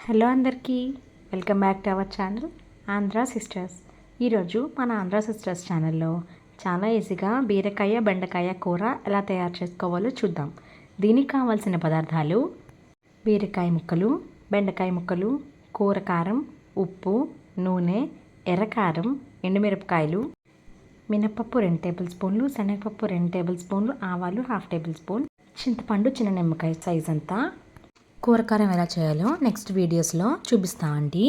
Hello అందరికీ, welcome back to our channel Andhra sisters. ఈరోజు మన ఆంధ్ర సిస్టర్స్ ఛానల్లో చాలా ఈజీగా బీరకాయ బెండకాయ కూర ఎలా తయారు చేసుకోవాలో చూద్దాం. దీనికి కావాల్సిన పదార్థాలు: బీరకాయ ముక్కలు, బెండకాయ ముక్కలు, కూర కారం, ఉప్పు, నూనె, ఎర్రకారం, ఎండుమిరపకాయలు, మినపప్పు 2 టేబుల్ స్పూన్లు, శనగపప్పు 2 టేబుల్ స్పూన్లు, ఆవాలు 1/2 టేబుల్ స్పూన్, చింతపండు చిన్న నిమ్మకాయ సైజ్ అంతా. కూరకారం ఎలా చేయాలో నెక్స్ట్ వీడియోస్లో చూపిస్తా అండి.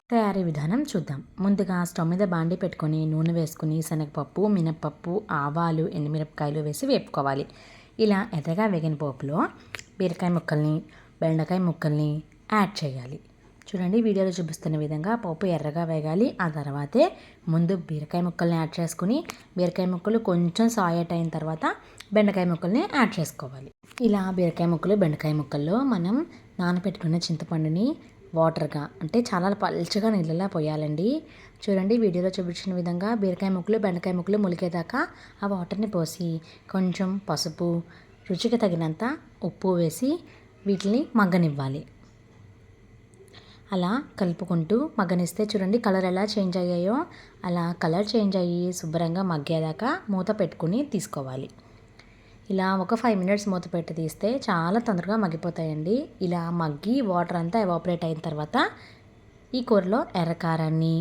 తయారీ విధానం చూద్దాం. ముందుగా స్టవ్ మీద బాండి పెట్టుకొని నూనె వేసుకుని శనగపప్పు, మినపప్పు, ఆవాలు, ఎండుమిరపకాయలు వేసి వేపుకోవాలి. ఇలా ఎర్రగా వేగిన పోపులో బీరకాయ ముక్కల్ని, బెండకాయ ముక్కల్ని యాడ్ చేయాలి. చూడండి, వీడియోలో చూపిస్తున్న విధంగా పోపు ఎర్రగా వేగాలి. ఆ తర్వాతే ముందు బీరకాయ ముక్కల్ని యాడ్ చేసుకుని బీరకాయ ముక్కలు కొంచెం సాయట్ అయిన తర్వాత బెండకాయ ముక్కల్ని యాడ్ చేసుకోవాలి. ఇలా బీరకాయ ముక్కలు, బెండకాయ ముక్కల్లో మనం నానబెట్టుకున్న చింతపండుని వాటర్గా, అంటే చాలా పల్చగా నీళ్ళలా పోయాలండి. చూడండి, వీడియోలో చూపించిన విధంగా బీరకాయ ముక్కలు, బెండకాయ ముక్కలు ములిగేదాకా ఆ వాటర్ని పోసి కొంచెం పసుపు, రుచికి తగినంత ఉప్పు వేసి వీటిని మగ్గనివ్వాలి. అలా కలుపుకుంటూ మగ్గనిస్తే చూడండి కలర్ ఎలా చేంజ్ అయ్యాయో, అలా కలర్ చేంజ్ అయ్యి శుభ్రంగా మగ్గేదాకా మూత పెట్టుకుని తీసుకోవాలి. ఇలా ఒక 5 మినిట్స్ మూత పెట్టి తీస్తే చాలా తొందరగా మగ్గిపోతాయండి. ఇలా మగ్గి వాటర్ అంతా ఎవాపరేట్ అయిన తర్వాత ఈ కూరలో ఎర్రకారాన్ని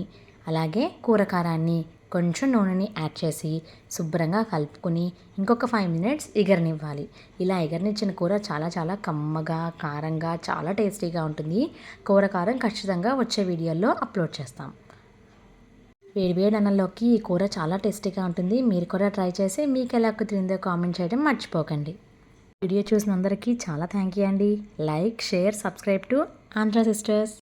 అలాగే కూరకారాన్ని కొంచెం నూనెని యాడ్ చేసి శుభ్రంగా కలుపుకొని ఇంకొక 5 మినిట్స్ ఎగరనివ్వాలి. ఇలా ఎగరనిచ్చిన కూర చాలా చాలా కమ్మగా, కారంగా, చాలా టేస్టీగా ఉంటుంది. కూర కారం ఖచ్చితంగా వచ్చే వీడియోల్లో అప్లోడ్ చేస్తాం. వేడివేడి అన్నంలోకి ఈ కూర చాలా టేస్టీగా ఉంటుంది. మీరు కూడా ట్రై చేసి మీకు ఎలా కుదిరిందో కామెంట్ చేయడం మర్చిపోకండి. వీడియో చూసిన అందరికీ చాలా థ్యాంక్ యూ అండి. Like, share, subscribe to Andhra sisters.